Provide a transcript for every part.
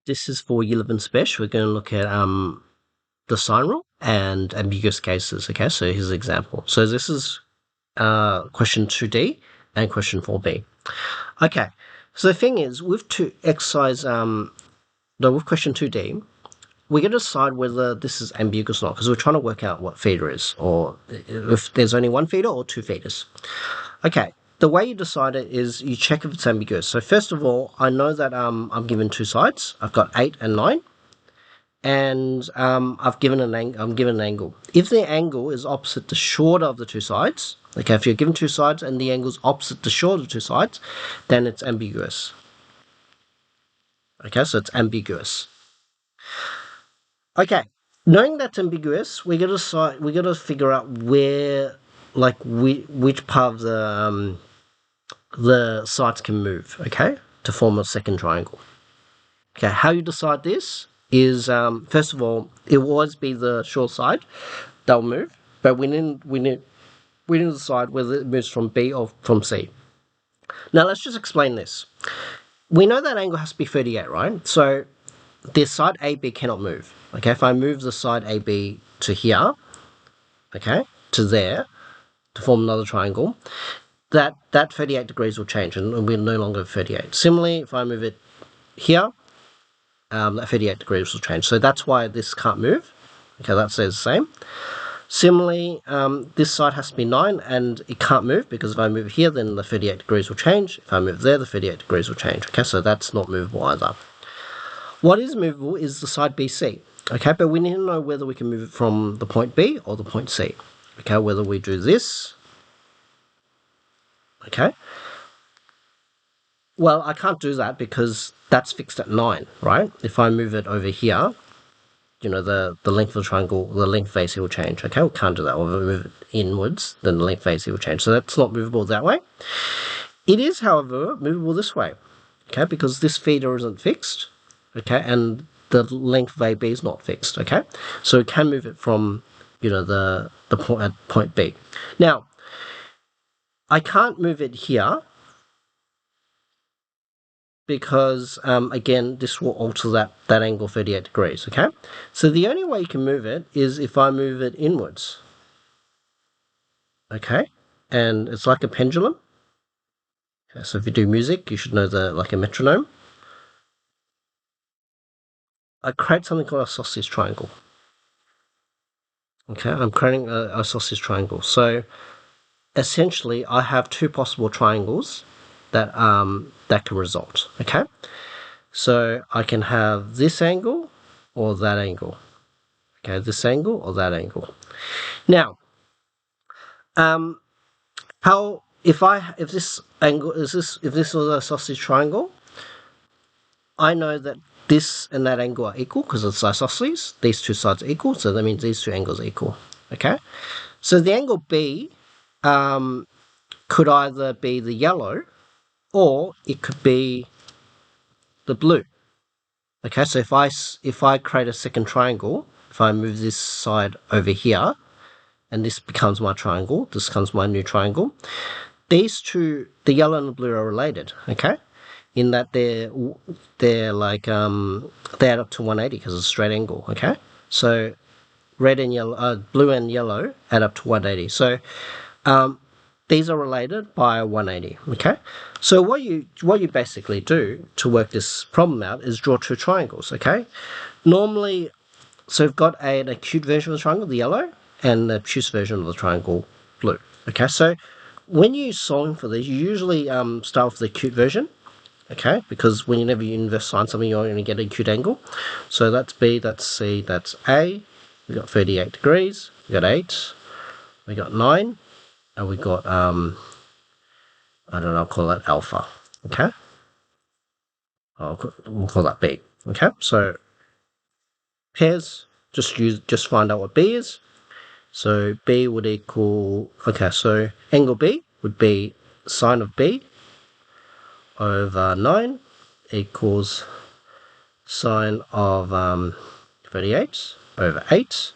This is for Year 11 Special. We're going to look at the sign rule and ambiguous cases. Okay, so here's an example. So this is question 2D and question 4B. Okay, so the thing is, with with question 2D, we're going to decide whether this is ambiguous or not, because we're trying to work out what theta is, or if there's only one theta or two thetas. Okay, the way you decide it is you check if it's ambiguous. So first of all, I know that I'm given two sides. I've got 8 and 9, and I'm given an angle. If the angle is opposite the shorter of the two sides, okay, if you're given two sides and the angle is opposite the shorter of the two sides, then it's ambiguous. Okay, so it's ambiguous. Okay, knowing that's ambiguous, we gotta figure out where, like, which part of the sides can move, okay, to form a second triangle. Okay, how you decide this is, first of all, it will always be the short side that will move, but we need to decide whether it moves from B or from C. Now let's just explain this. We know that angle has to be 38, right? So this side AB cannot move. Okay, if I move the side AB to here, okay, to there, to form another triangle, that 38 degrees will change and we're no longer 38. Similarly, if I move it here, that 38 degrees will change. So that's why this can't move. Okay, that stays the same. Similarly, this side has to be 9 and it can't move, because if I move here, then the 38 degrees will change. If I move there, the 38 degrees will change. Okay, so that's not movable either. What is movable is the side BC. Okay, but we need to know whether we can move it from the point B or the point C. Okay, whether we do this. Okay. Well, I can't do that because that's fixed at 9, right? If I move it over here, you know, the length of the triangle, the length of AC will change. Okay, we can't do that. Or if we move it inwards, then the length of AC will change. So that's not movable that way. It is, however, movable this way. Okay, because this theta isn't fixed. Okay, and the length of AB is not fixed. Okay, so we can move it from, you know, the point at point B. Now, I can't move it here because, again, this will alter that angle 38 degrees, okay? So the only way you can move it is if I move it inwards, okay? And it's like a pendulum. Okay, so if you do music, you should know like a metronome. I create something called a isosceles triangle. Okay, I'm creating an isosceles triangle. So essentially, I have two possible triangles that can result, okay? So I can have this angle or that angle. Okay, this angle or that angle. Now, if this angle is if this was a isosceles triangle, I know that this and that angle are equal because it's isosceles. These two sides are equal, so that means these two angles are equal. Okay, so the angle B could either be the yellow or it could be the blue. Okay, so if I create a second triangle, if I move this side over here, and this becomes my triangle, this becomes my new triangle, these two, the yellow and the blue, are related, okay? In that they're like, they add up to 180 because it's a straight angle, okay? So red and yellow, blue and yellow add up to 180. So these are related by 180, okay? So what you basically do to work this problem out is draw two triangles, okay? Normally, so we've got an acute version of the triangle, the yellow, and the obtuse version of the triangle, blue. Okay, so when you're solving for these, you usually start with the acute version, okay, because whenever you inverse sine something, you're going to get an acute angle. So that's B, that's C, that's A. We got 38 degrees, we got 8, we got 9, and we got, I don't know, I'll call that alpha, okay? We'll call that B, okay? So pairs, just find out what B is. So B would equal, okay, so angle B would be sine of B over 9 equals sine of 38 over 8.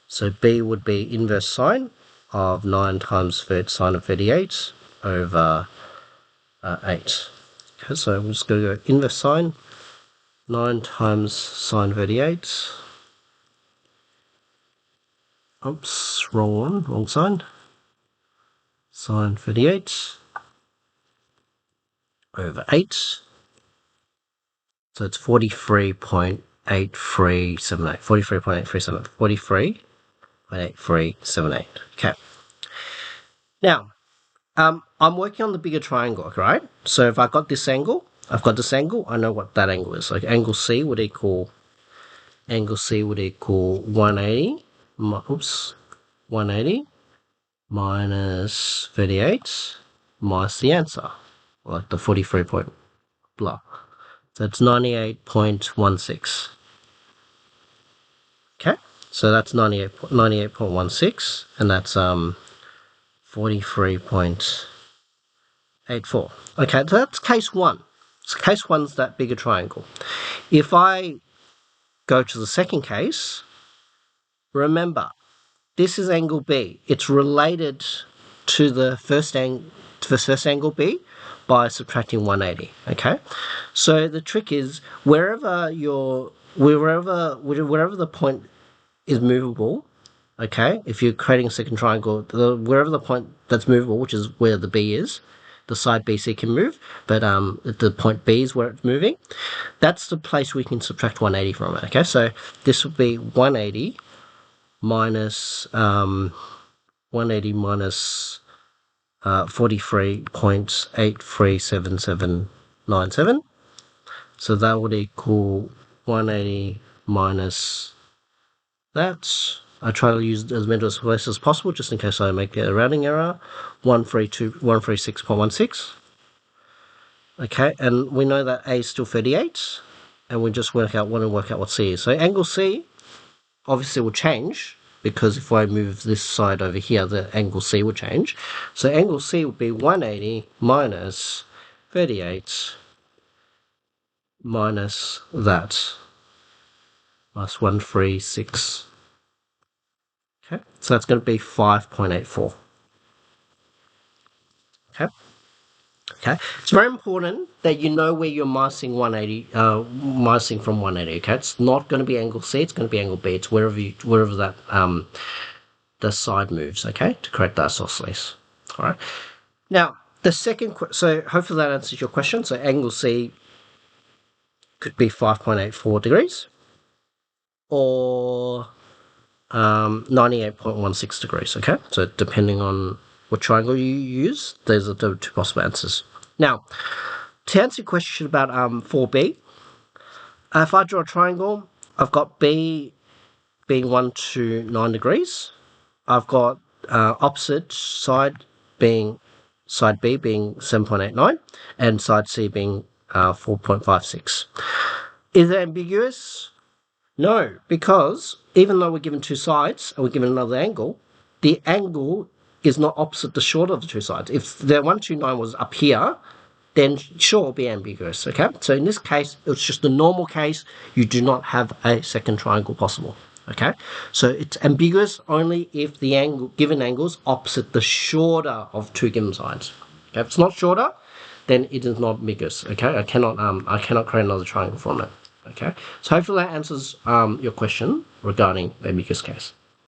So B would be inverse sine of 9 times sine of 38 over 8. Okay, so I'm just going to go inverse sine 9 times sine 38. Oops, wrong one, wrong sign. Sine 38 over 8. So it's 43.8378. 43.8378. 43.8378. Okay. Now, I'm working on the bigger triangle, right? So if I got this angle, I've got this angle, I know what that angle is. Like angle C would equal 180. 180 minus 38 minus the answer, like the 43 point blah. So it's 98.16. Okay, so that's 98.16, and that's 43.84. Okay, so that's case one. So case one's that bigger triangle. If I go to the second case, remember, this is angle B. It's related to the first angle B by subtracting 180. Okay, so the trick is wherever the point is movable. Okay, if you're creating a second triangle, wherever the point that's movable, which is where the B is, the side BC can move, but the point B is where it's moving. That's the place we can subtract 180 from it. Okay, so this would be 180 minus 43.837797. So that would equal 180 minus that. I try to use as many places as possible just in case I make a rounding error. 136.16. Okay, and we know that A is still 38, and we just want to work out what C is. So angle C obviously will change, because if I move this side over here, the angle C will change. So angle C would be 180 minus 38 minus that, minus 136. Okay, so that's going to be 5.84. Okay. Okay, it's very important that you know where you're minusing 180, minusing from 180. Okay, it's not going to be angle C, it's going to be angle B. It's wherever that the side moves. Okay, to correct that isosceles. All right. Now the second, so hopefully that answers your question. So angle C could be 5.84 degrees, or 98.16 degrees. Okay, so depending on what triangle you use, those are the two possible answers. Now, to answer your question about 4B, if I draw a triangle, I've got B being 1 to 9 degrees. I've got opposite side B being 7.89, and side C being 4.56. Is it ambiguous? No, because even though we're given two sides and we're given another angle, the angle is not opposite the shorter of the two sides. If the 129 was up here, then sure, it'll be ambiguous, okay? So in this case, it's just a normal case. You do not have a second triangle possible, okay? So it's ambiguous only if the given angle is opposite the shorter of two given sides. Okay? If it's not shorter, then it is not ambiguous, okay? I cannot create another triangle from it, okay? So hopefully that answers your question regarding the ambiguous case.